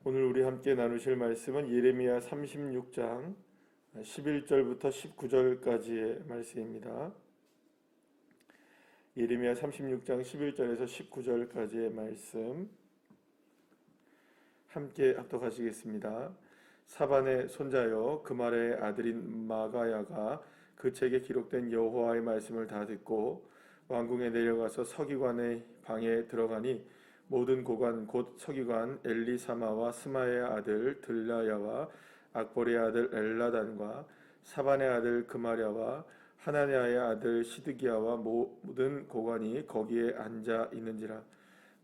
오늘 우리 함께 나누실 말씀은 예레미야 36장 11절부터 19절까지의 말씀입니다. 예레미야 36장 11절에서 19절까지의 말씀 함께 합독하시겠습니다. 사반의 손자여, 그말의 아들인 마가야가 그 책에 기록된 여호와의 말씀을 다 듣고 왕궁에 내려가서 서기관의 방에 들어가니 모든 고관 곧 서기관 엘리사마와 스마의 아들 들라야와 악보리의 아들 엘라단과 사반의 아들 그마랴와 하나냐의 아들 시드기야와 모든 고관이 거기에 앉아 있는지라.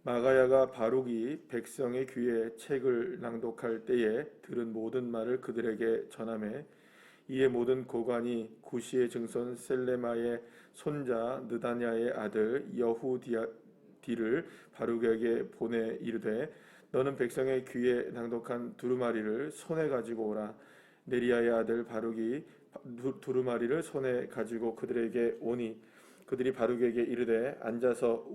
마가야가 바룩이 백성의 귀에 책을 낭독할 때에 들은 모든 말을 그들에게 전하매, 이에 모든 고관이 구시의 증손 셀레마의 손자 느다냐의 아들 여후디를 바룩에게 보내 이르되, 너는 백성의 귀에 낭독한 두루마리를 손에 가지고 오라. 네리야의 아들 바룩이 두루마리를 손에 가지고 그들에게 오니, 그들이 바룩에게 이르되 앉아서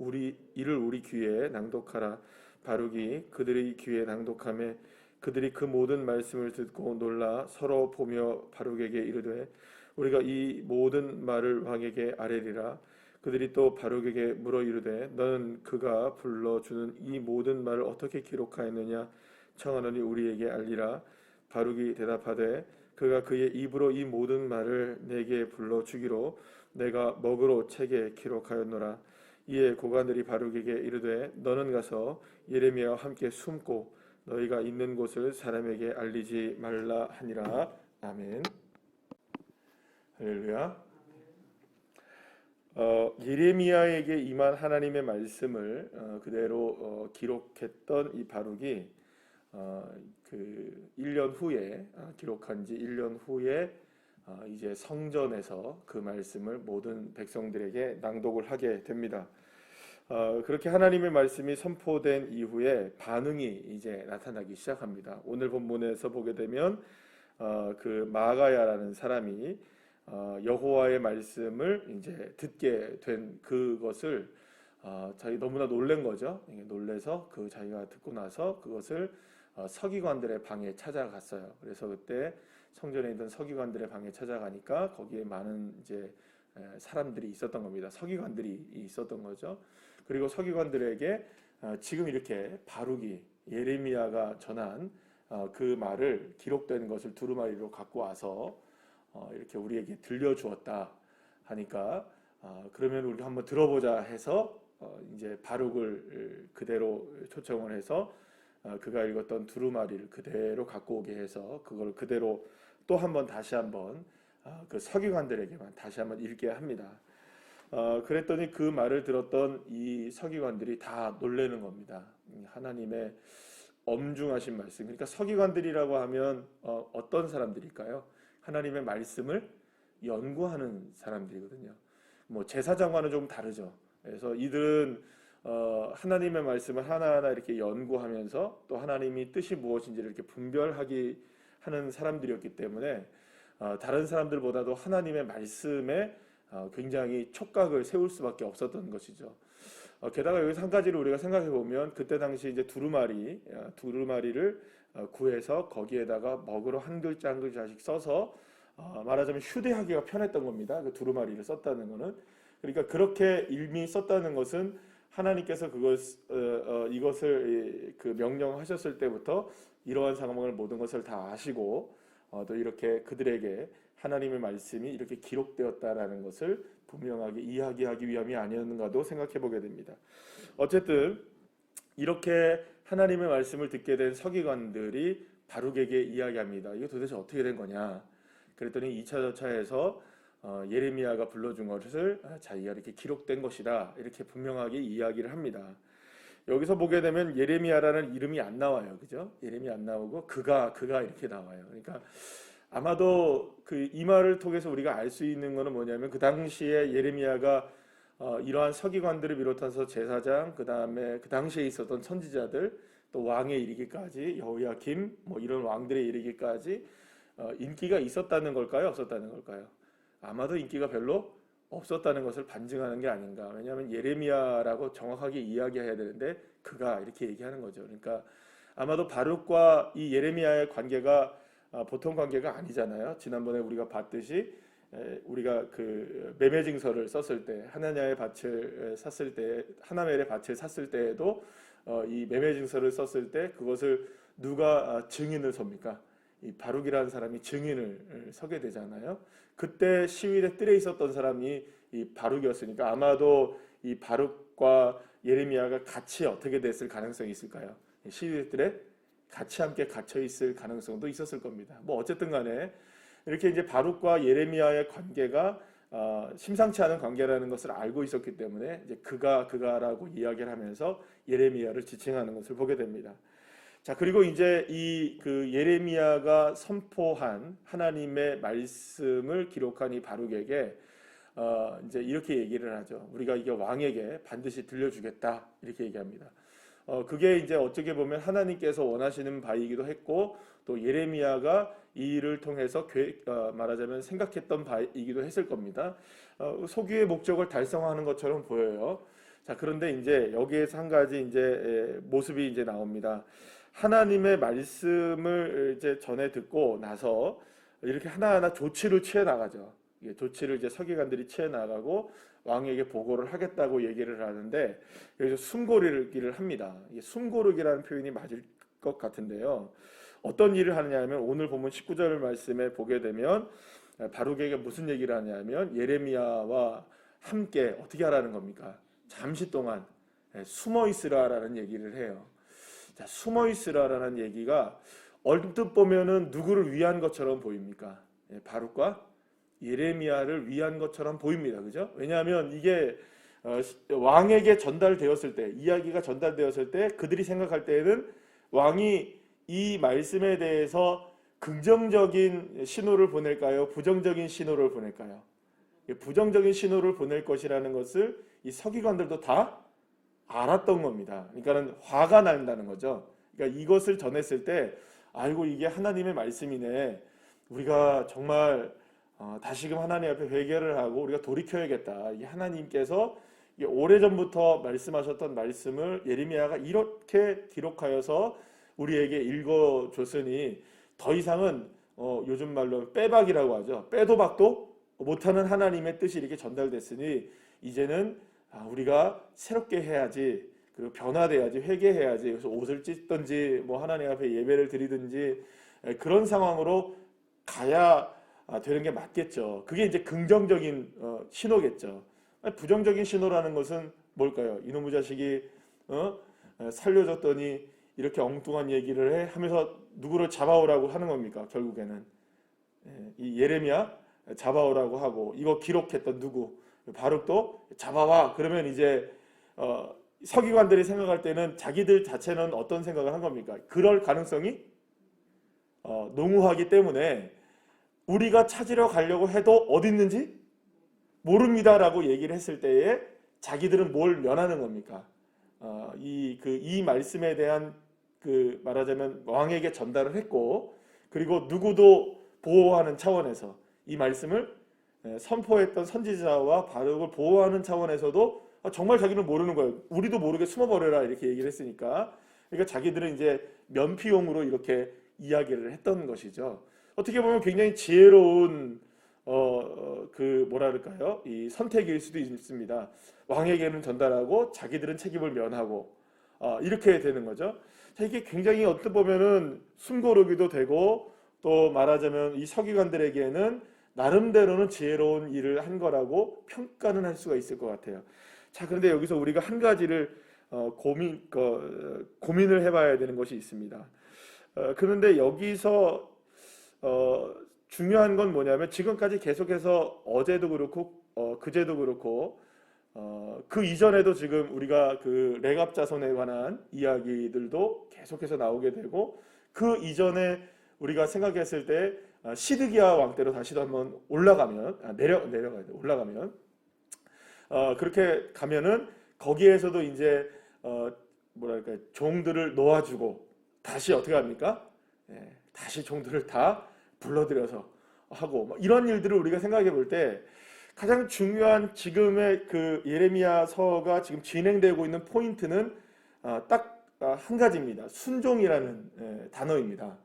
이를 우리 귀에 낭독하라. 바룩이 그들의 귀에 낭독하매 그들이 그 모든 말씀을 듣고 놀라 서로 보며 바룩에게 이르되, 우리가 이 모든 말을 왕에게 아뢰리라. 그들이 또 바룩에게 물어 이르되, 너는 그가 불러주는 이 모든 말을 어떻게 기록하였느냐 청하노니 우리에게 알리라. 바룩이 대답하되, 그가 그의 입으로 이 모든 말을 내게 불러주기로 내가 먹으로 책에 기록하였노라. 이에 고관들이 바룩에게 이르되, 너는 가서 예레미야와 함께 숨고 너희가 있는 곳을 사람에게 알리지 말라 하니라. 아멘. 할렐루야. 예레미야에게 임한 하나님의 말씀을 그대로 기록했던 이 바룩이 그 1년 후에 기록한 지 1년 후에 이제 성전에서 그 말씀을 모든 백성들에게 낭독을 하게 됩니다. 그렇게 하나님의 말씀이 선포된 이후에 반응이 이제 나타나기 시작합니다. 오늘 본문에서 보게 되면 그 마가야라는 사람이 여호와의 말씀을 이제 듣게 된 그것을 자기 너무나 놀란 거죠. 놀래서 그 자기가 듣고 나서 그것을 서기관들의 방에 찾아갔어요. 그래서 그때 성전에 있던 서기관들의 방에 찾아가니까 거기에 많은 이제 사람들이 있었던 겁니다. 서기관들이 있었던 거죠. 그리고 서기관들에게 지금 이렇게 바룩이 예레미야가 전한 그 말을 기록된 것을 두루마리로 갖고 와서 이렇게 우리에게 들려주었다 하니까 그러면 우리가 한번 들어보자 해서 이제 바룩을 그대로 초청을 해서 그가 읽었던 두루마리를 그대로 갖고 오게 해서 그걸 그대로 또 한번 다시 한번 그 서기관들에게만 다시 한번 읽게 합니다. 그랬더니 그 말을 들었던 이 서기관들이 다 놀라는 겁니다. 하나님의 엄중하신 말씀. 그러니까 서기관들이라고 하면 어떤 사람들일까요? 하나님의 말씀을 연구하는 사람들이거든요. 뭐 제사장과는 좀 다르죠. 그래서 이들은 하나님의 말씀을 하나하나 이렇게 연구하면서 또 하나님이 뜻이 무엇인지를 이렇게 분별하기 하는 사람들이었기 때문에 다른 사람들보다도 하나님의 말씀에 굉장히 촉각을 세울 수밖에 없었던 것이죠. 게다가 여기서 한 가지를 우리가 생각해 보면 그때 당시 이제 두루마리를 구해서 거기에다가 먹으로 한 글자 한 글자씩 써서 말하자면 휴대하기가 편했던 겁니다. 그 두루마리를 썼다는 것은. 그러니까 그렇게 이미 썼다는 것은 하나님께서 이것을 그 명령하셨을 때부터 이러한 상황을 모든 것을 다 아시고 또 이렇게 그들에게 하나님의 말씀이 이렇게 기록되었다라는 것을 분명하게 이야기하기 위함이 아니었는가도 생각해 보게 됩니다. 어쨌든 이렇게 하나님의 말씀을 듣게 된 서기관들이 바룩에게 이야기합니다. 이거 도대체 어떻게 된 거냐? 그랬더니 2차 저차에서 예레미야가 불러준 것을 자기가 이렇게 기록된 것이다, 이렇게 분명하게 이야기를 합니다. 여기서 보게 되면 예레미야라는 이름이 안 나와요. 그죠? 예레미야 안 나오고 그가 이렇게 나와요. 그러니까 아마도 이 말을 통해서 우리가 알 수 있는 것은 뭐냐면 그 당시에 예레미야가 이러한 서기관들을 비롯해서 제사장, 그 다음에 그 당시에 있었던 선지자들, 또 왕에 이르기까지 여호야김 뭐 이런 왕들에 이르기까지 인기가 있었다는 걸까요? 없었다는 걸까요? 아마도 인기가 별로 없었다는 것을 반증하는 게 아닌가. 왜냐하면 예레미야라고 정확하게 이야기해야 되는데 그가 이렇게 얘기하는 거죠. 그러니까 아마도 바룩과 이 예레미야의 관계가 보통 관계가 아니잖아요. 지난번에 우리가 봤듯이 우리가 그 매매 증서를 썼을 때 하나냐의 밭을 샀을 때 하나멜의 밭을 샀을 때에도 이 매매 증서를 썼을 때 그것을 누가 증인을 섭니까? 이 바룩이라는 사람이 증인을 서게 되잖아요. 그때 시위대 뜰에 있었던 사람이 이 바룩이었으니까 아마도 이 바룩과 예레미야가 같이 어떻게 됐을 가능성이 있을까요? 시위대 뜰에 같이 함께 갇혀 있을 가능성도 있었을 겁니다. 뭐 어쨌든 간에 이렇게 이제 바룩과 예레미야의 관계가 심상치 않은 관계라는 것을 알고 있었기 때문에 이제 그가라고 이야기를 하면서 예레미야를 지칭하는 것을 보게 됩니다. 자, 그리고 이제 이 그 예레미야가 선포한 하나님의 말씀을 기록한 이 바룩에게 이제 이렇게 얘기를 하죠. 우리가 이게 왕에게 반드시 들려주겠다 이렇게 얘기합니다. 그게 이제 어떻게 보면 하나님께서 원하시는 바이기도 했고 또 예레미야가 이 일을 통해서 말하자면 생각했던 바이기도 했을 겁니다. 소규의 목적을 달성하는 것처럼 보여요. 자, 그런데 이제 여기에서 한 가지 이제 모습이 이제 나옵니다. 하나님의 말씀을 이제 전해 듣고 나서 이렇게 하나하나 조치를 취해 나가죠. 조치를 이제 서기관들이 취해 나가고 왕에게 보고를 하겠다고 얘기를 하는데 여기서 숨고르기를 합니다. 이게 숨고르기라는 표현이 맞을 것 같은데요. 어떤 일을 하느냐 하면 오늘 보면 19절 말씀에 보게 되면 바룩에게 무슨 얘기를 하냐면 예레미야와 함께 어떻게 하라는 겁니까? 잠시 동안 숨어 있으라라는 얘기를 해요. 자, 숨어 있으라라는 얘기가 얼뜻 보면은 누구를 위한 것처럼 보입니까? 바룩과 예레미야를 위한 것처럼 보입니다. 그죠? 왜냐하면 이게 왕에게 전달되었을 때, 이야기가 전달되었을 때 그들이 생각할 때에는 왕이 이 말씀에 대해서 긍정적인 신호를 보낼까요? 부정적인 신호를 보낼까요? 부정적인 신호를 보낼 것이라는 것을 이 서기관들도 다 알았던 겁니다. 그러니까는 화가 난다는 거죠. 그러니까 이것을 전했을 때 아이고 이게 하나님의 말씀이네. 우리가 정말 다시금 하나님 앞에 회개를 하고 우리가 돌이켜야겠다. 이 하나님께서 오래전부터 말씀하셨던 말씀을 예레미야가 이렇게 기록하여서 우리에게 읽어줬으니 더 이상은 요즘 말로 빼박이라고 하죠. 빼도 박도 못하는 하나님의 뜻이 이렇게 전달됐으니 이제는 우리가 새롭게 해야지, 그리고 변화돼야지, 회개해야지. 그래서 옷을 찢든지 뭐 하나님 앞에 예배를 드리든지 그런 상황으로 가야 되는 게 맞겠죠. 그게 이제 긍정적인 신호겠죠. 부정적인 신호라는 것은 뭘까요? 이놈의 자식이 살려줬더니 이렇게 엉뚱한 얘기를 해 하면서 누구를 잡아오라고 하는 겁니까? 결국에는 이 예레미야 잡아오라고 하고 이거 기록했던 누구 바룩도 잡아와. 그러면 이제 서기관들이 생각할 때는 자기들 자체는 어떤 생각을 한 겁니까? 그럴 가능성이 농후하기 때문에 우리가 찾으러 가려고 해도 어디 있는지 모릅니다라고 얘기를 했을 때에 자기들은 뭘 면하는 겁니까? 이 말씀에 대한 말하자면 왕에게 전달을 했고 그리고 누구도 보호하는 차원에서 이 말씀을 선포했던 선지자와 바룩을 보호하는 차원에서도 정말 자기는 모르는 거예요. 우리도 모르게 숨어버려라 이렇게 얘기를 했으니까. 그러니까 자기들은 이제 면피용으로 이렇게 이야기를 했던 것이죠. 어떻게 보면 굉장히 지혜로운 뭐랄까요? 이 선택일 수도 있습니다. 왕에게는 전달하고 자기들은 책임을 면하고 이렇게 되는 거죠. 자, 이게 굉장히 어떻게 보면은 숨고르기도 되고 또 말하자면 이 서기관들에게는 나름대로는 지혜로운 일을 한 거라고 평가는 할 수가 있을 것 같아요. 자, 그런데 여기서 우리가 한 가지를 고민을 해봐야 되는 것이 있습니다. 그런데 여기서 중요한 건 뭐냐면 지금까지 계속해서 어제도 그렇고 그제도 그렇고 그 이전에도 지금 우리가 그 레갑 자손에 관한 이야기들도 계속해서 나오게 되고 그 이전에 우리가 생각했을 때 시드기야 왕 때로 다시도 한번 올라가면 내려가야 돼. 올라가면 그렇게 가면은 거기에서도 이제 뭐랄까 종들을 놓아주고 다시 어떻게 합니까? 다시 종들을 다 불러들여서 하고 뭐 이런 일들을 우리가 생각해 볼 때 가장 중요한 지금의 그 예레미야서가 지금 진행되고 있는 포인트는 딱 한 가지입니다. 순종이라는 단어입니다.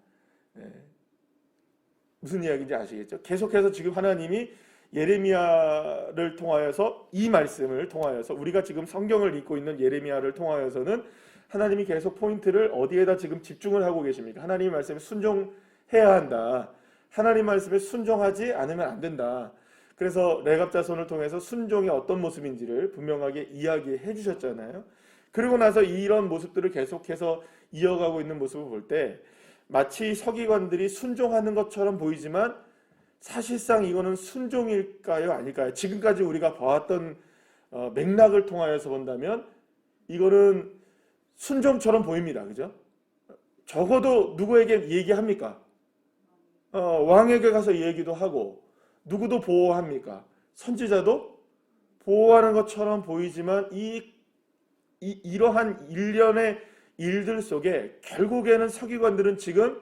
무슨 이야기인지 아시겠죠? 계속해서 지금 하나님이 예레미야를 통하여서 이 말씀을 통하여서 우리가 지금 성경을 읽고 있는 예레미야를 통하여서는 하나님이 계속 포인트를 어디에다 지금 집중을 하고 계십니까? 하나님의 말씀에 순종해야 한다. 하나님 말씀에 순종하지 않으면 안 된다. 그래서 레갑자손을 통해서 순종의 어떤 모습인지를 분명하게 이야기해 주셨잖아요. 그리고 나서 이런 모습들을 계속해서 이어가고 있는 모습을 볼 때 마치 서기관들이 순종하는 것처럼 보이지만 사실상 이거는 순종일까요? 아닐까요? 지금까지 우리가 봐왔던 맥락을 통하여서 본다면 이거는 순종처럼 보입니다. 그죠? 적어도 누구에게 얘기합니까? 왕에게 가서 얘기도 하고 누구도 보호합니까? 선지자도 보호하는 것처럼 보이지만 이러한 일련의 일들 속에 결국에는 서기관들은 지금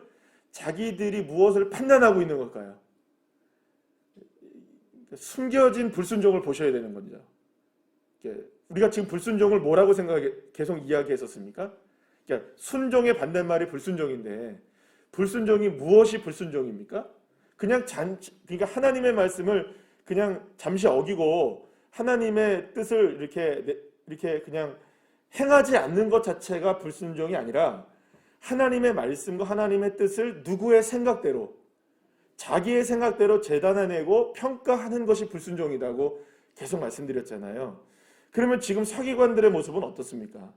자기들이 무엇을 판단하고 있는 걸까요? 숨겨진 불순종을 보셔야 되는 거죠. 우리가 지금 불순종을 뭐라고 계속 이야기했었습니까? 그러니까 순종의 반대말이 불순종인데 불순종이 무엇이 불순종입니까? 그러니까 하나님의 말씀을 그냥 잠시 어기고 하나님의 뜻을 이렇게 그냥 행하지 않는 것 자체가 불순종이 아니라 하나님의 말씀과 하나님의 뜻을 누구의 생각대로 자기의 생각대로 재단해내고 평가하는 것이 불순종이라고 계속 말씀드렸잖아요. 그러면 지금 서기관들의 모습은 어떻습니까?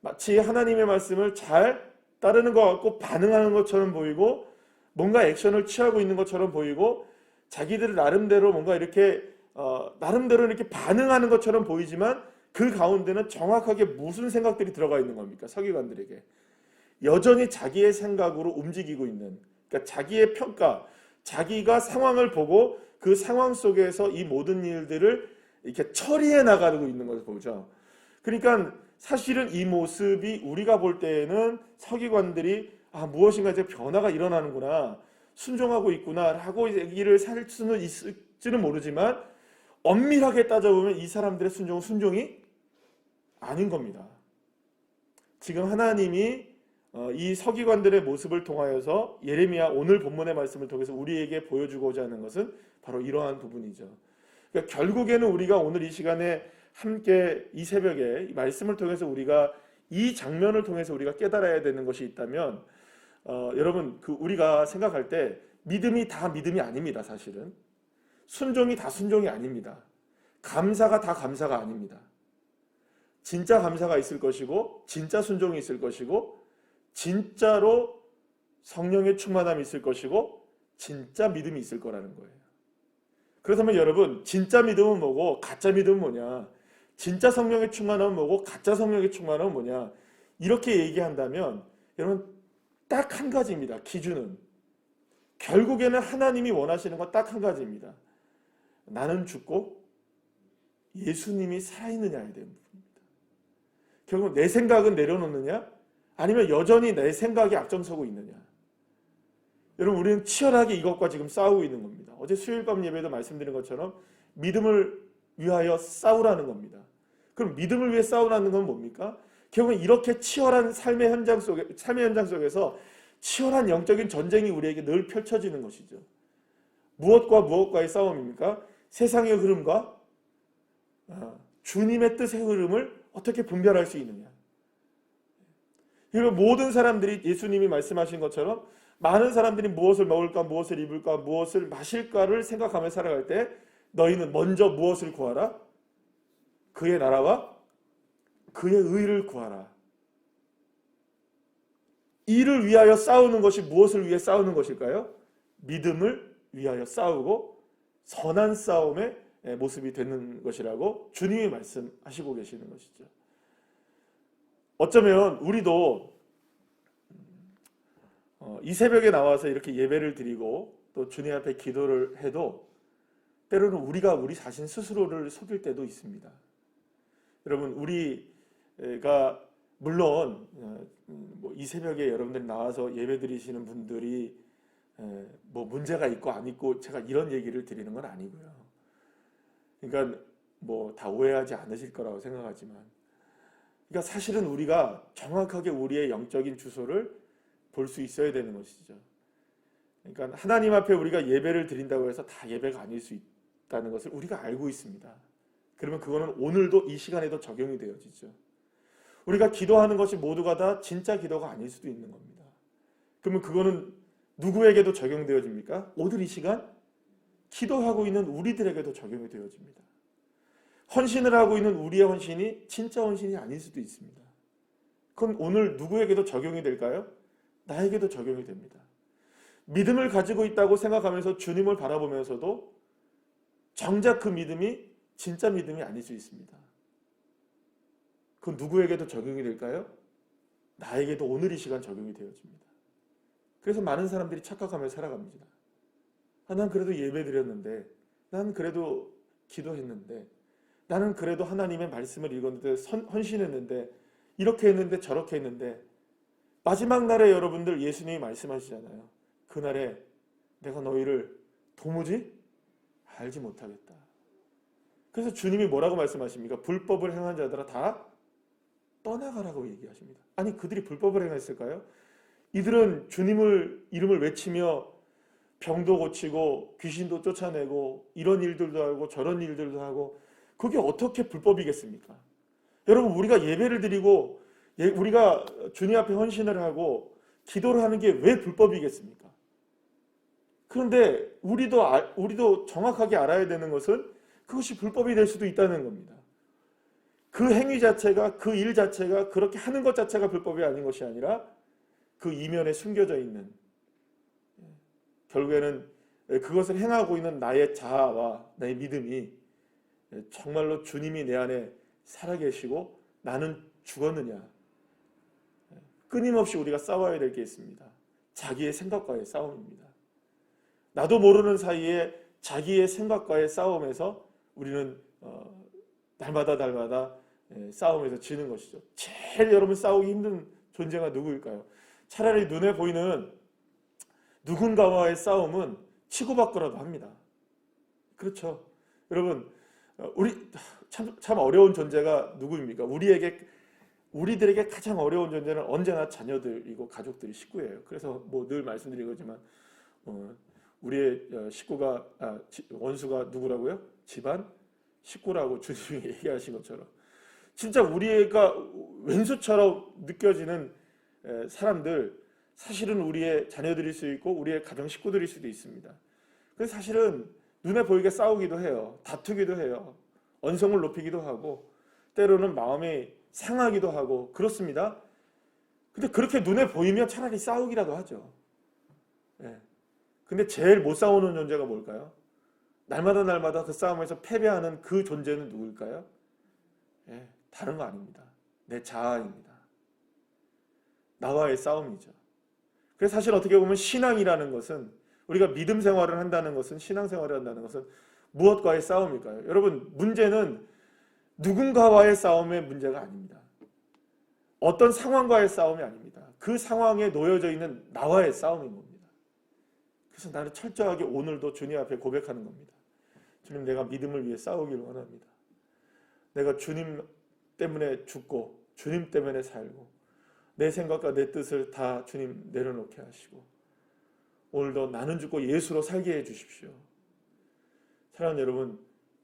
마치 하나님의 말씀을 잘 따르는 것 같고 반응하는 것처럼 보이고 뭔가 액션을 취하고 있는 것처럼 보이고 자기들 나름대로 뭔가 이렇게 나름대로 이렇게 반응하는 것처럼 보이지만 그 가운데는 정확하게 무슨 생각들이 들어가 있는 겁니까? 서기관들에게 여전히 자기의 생각으로 움직이고 있는, 그러니까 자기의 평가, 자기가 상황을 보고 그 상황 속에서 이 모든 일들을 이렇게 처리해 나가고 있는 것을 보죠. 그러니까 사실은 이 모습이 우리가 볼 때에는 서기관들이 무엇인가 이제 변화가 일어나는구나, 순종하고 있구나라고 얘기를 살 수는 있을지는 모르지만 엄밀하게 따져보면 이 사람들의 순종은 순종이 아닌 겁니다. 지금 하나님이 이 서기관들의 모습을 통하여서 예레미야 오늘 본문의 말씀을 통해서 우리에게 보여주고자 하는 것은 바로 이러한 부분이죠. 그러니까 결국에는 우리가 오늘 이 시간에 함께 이 새벽에 이 말씀을 통해서 우리가 이 장면을 통해서 우리가 깨달아야 되는 것이 있다면 여러분 우리가 생각할 때 믿음이 다 믿음이 아닙니다. 사실은 순종이 다 순종이 아닙니다. 감사가 다 감사가 아닙니다. 진짜 감사가 있을 것이고 진짜 순종이 있을 것이고 진짜로 성령의 충만함이 있을 것이고 진짜 믿음이 있을 거라는 거예요. 그렇다면 여러분 진짜 믿음은 뭐고 가짜 믿음은 뭐냐, 진짜 성령의 충만함은 뭐고 가짜 성령의 충만함은 뭐냐, 이렇게 얘기한다면 여러분 딱 한 가지입니다. 기준은 결국에는 하나님이 원하시는 건 딱 한 가지입니다. 나는 죽고 예수님이 살아있느냐에 대한 부분입니다. 결국 내 생각은 내려놓느냐 아니면 여전히 내 생각이 앞장서고 있느냐. 여러분 우리는 치열하게 이것과 지금 싸우고 있는 겁니다. 어제 수요일밤 예배도 말씀드린 것처럼 믿음을 위하여 싸우라는 겁니다. 그럼 믿음을 위해 싸우라는 건 뭡니까? 결국은 이렇게 치열한 삶의 현장 속에서 치열한 영적인 전쟁이 우리에게 늘 펼쳐지는 것이죠. 무엇과 무엇과의 싸움입니까? 세상의 흐름과 주님의 뜻의 흐름을 어떻게 분별할 수 있느냐. 그리고 모든 사람들이 예수님이 말씀하신 것처럼 많은 사람들이 무엇을 먹을까, 무엇을 입을까, 무엇을 마실까를 생각하며 살아갈 때 너희는 먼저 무엇을 구하라? 그의 나라와 그의 의를 구하라. 이를 위하여 싸우는 것이 무엇을 위해 싸우는 것일까요? 믿음을 위하여 싸우고 선한 싸움의 모습이 되는 것이라고 주님이 말씀하시고 계시는 것이죠. 어쩌면 우리도 이 새벽에 나와서 이렇게 예배를 드리고 또 주님 앞에 기도를 해도 때로는 우리가 우리 자신 스스로를 속일 때도 있습니다. 여러분 우리가 물론 이 새벽에 여러분들이 나와서 예배 드리시는 분들이 뭐 문제가 있고 안 있고 제가 이런 얘기를 드리는 건 아니고요. 그러니까 뭐 다 오해하지 않으실 거라고 생각하지만 그러니까 사실은 우리가 정확하게 우리의 영적인 주소를 볼 수 있어야 되는 것이죠. 그러니까 하나님 앞에 우리가 예배를 드린다고 해서 다 예배가 아닐 수 있다는 것을 우리가 알고 있습니다. 그러면 그거는 오늘도 이 시간에도 적용이 되어지죠. 우리가 기도하는 것이 모두가 다 진짜 기도가 아닐 수도 있는 겁니다. 그러면 그거는 누구에게도 적용되어집니까? 오늘 이 시간 기도하고 있는 우리들에게도 적용이 되어집니다. 헌신을 하고 있는 우리의 헌신이 진짜 헌신이 아닐 수도 있습니다. 그건 오늘 누구에게도 적용이 될까요? 나에게도 적용이 됩니다. 믿음을 가지고 있다고 생각하면서 주님을 바라보면서도 정작 그 믿음이 진짜 믿음이 아닐 수 있습니다. 그건 누구에게도 적용이 될까요? 나에게도 오늘 이 시간 적용이 되어집니다. 그래서 많은 사람들이 착각하며 살아갑니다. 난 그래도 예배 드렸는데, 난 그래도 기도했는데, 나는 그래도 하나님의 말씀을 읽었는데, 헌신했는데, 이렇게 했는데 저렇게 했는데, 마지막 날에 여러분들 예수님이 말씀하시잖아요. 그날에 내가 너희를 도무지 알지 못하겠다. 그래서 주님이 뭐라고 말씀하십니까? 불법을 행한 자들아 다 떠나가라고 얘기하십니다. 아니 그들이 불법을 행했을까요? 이들은 주님을 이름을 외치며 병도 고치고 귀신도 쫓아내고 이런 일들도 하고 저런 일들도 하고 그게 어떻게 불법이겠습니까? 여러분 우리가 예배를 드리고 우리가 주님 앞에 헌신을 하고 기도를 하는 게 왜 불법이겠습니까? 그런데 우리도 정확하게 알아야 되는 것은 그것이 불법이 될 수도 있다는 겁니다. 그 행위 자체가 그 일 자체가 그렇게 하는 것 자체가 불법이 아닌 것이 아니라 그 이면에 숨겨져 있는 결국에는 그것을 행하고 있는 나의 자아와 나의 믿음이 정말로 주님이 내 안에 살아계시고 나는 죽었느냐. 끊임없이 우리가 싸워야 될 게 있습니다. 자기의 생각과의 싸움입니다. 나도 모르는 사이에 자기의 생각과의 싸움에서 우리는 날마다 싸움에서 지는 것이죠. 제일 여러분 싸우기 힘든 존재가 누구일까요? 차라리 눈에 보이는 누군가와의 싸움은 치고받고라도 합니다. 그렇죠. 여러분 우리 참 어려운 존재가 누구입니까? 우리들에게 가장 어려운 존재는 언제나 자녀들이고 가족들이 식구예요. 그래서 뭐 늘 말씀드리지만 우리의 식구가 원수가 누구라고요? 집안 식구라고 주님이 얘기하신 것처럼 진짜 우리가 왼수처럼 느껴지는 사람들 사실은 우리의 자녀들일 수 있고 우리의 가정 식구들일 수도 있습니다. 그래서 사실은 눈에 보이게 싸우기도 해요. 다투기도 해요. 언성을 높이기도 하고 때로는 마음이 상하기도 하고 그렇습니다. 근데 그렇게 눈에 보이면 차라리 싸우기라도 하죠. 근데 제일 못 싸우는 존재가 뭘까요? 날마다 그 싸움에서 패배하는 그 존재는 누구일까요? 다른 거 아닙니다. 내 자아입니다. 나와의 싸움이죠. 그래서 사실 어떻게 보면 신앙이라는 것은 우리가 믿음 생활을 한다는 것은 신앙생활을 한다는 것은 무엇과의 싸움일까요? 여러분 문제는 누군가와의 싸움의 문제가 아닙니다. 어떤 상황과의 싸움이 아닙니다. 그 상황에 놓여져 있는 나와의 싸움인 겁니다. 그래서 나는 철저하게 오늘도 주님 앞에 고백하는 겁니다. 주님 내가 믿음을 위해 싸우기를 원합니다. 내가 주님 때문에 죽고 주님 때문에 살고 내 생각과 내 뜻을 다 주님 내려놓게 하시고 오늘도 나는 죽고 예수로 살게 해주십시오. 사랑하는 여러분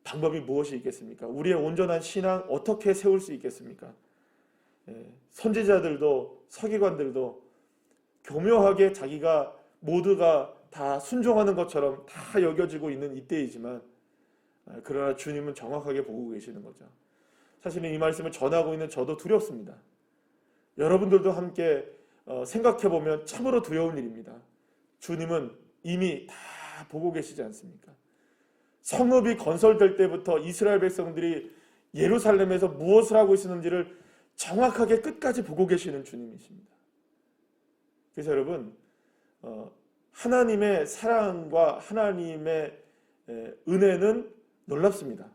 방법이 무엇이 있겠습니까? 우리의 온전한 신앙 어떻게 세울 수 있겠습니까? 선지자들도 서기관들도 교묘하게 자기가 모두가 다 순종하는 것처럼 다 여겨지고 있는 이때이지만 그러나 주님은 정확하게 보고 계시는 거죠. 사실은 이 말씀을 전하고 있는 저도 두렵습니다. 여러분들도 함께 생각해보면 참으로 두려운 일입니다. 주님은 이미 다 보고 계시지 않습니까? 성읍이 건설될 때부터 이스라엘 백성들이 예루살렘에서 무엇을 하고 있었는지를 정확하게 끝까지 보고 계시는 주님이십니다. 그래서 여러분 하나님의 사랑과 하나님의 은혜는 놀랍습니다.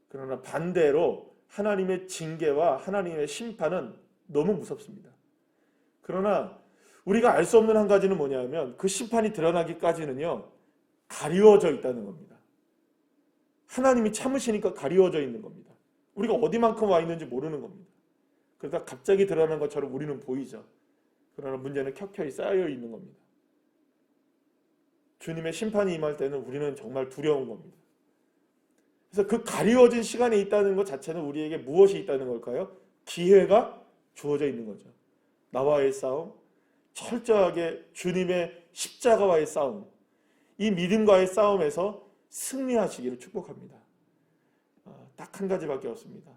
그러나 반대로 하나님의 징계와 하나님의 심판은 너무 무섭습니다. 그러나 우리가 알 수 없는 한 가지는 뭐냐면 그 심판이 드러나기까지는요 가리워져 있다는 겁니다. 하나님이 참으시니까 가리워져 있는 겁니다. 우리가 어디만큼 와 있는지 모르는 겁니다. 그러다 갑자기 드러난 것처럼 우리는 보이죠. 그러나 문제는 켜켜이 쌓여 있는 겁니다. 주님의 심판이 임할 때는 우리는 정말 두려운 겁니다. 그래서 그 가리워진 시간에 있다는 것 자체는 우리에게 무엇이 있다는 걸까요? 기회가 주어져 있는 거죠. 나와의 싸움, 철저하게 주님의 십자가와의 싸움, 이 믿음과의 싸움에서 승리하시기를 축복합니다. 딱 한 가지밖에 없습니다.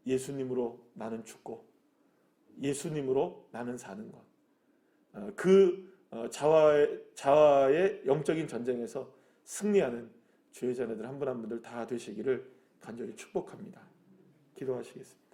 예수님으로 나는 죽고 예수님으로 나는 사는 것. 그 자아의 영적인 전쟁에서 승리하는 주의 자녀들 한 분 한 분들 다 되시기를 간절히 축복합니다. 기도하시겠습니다.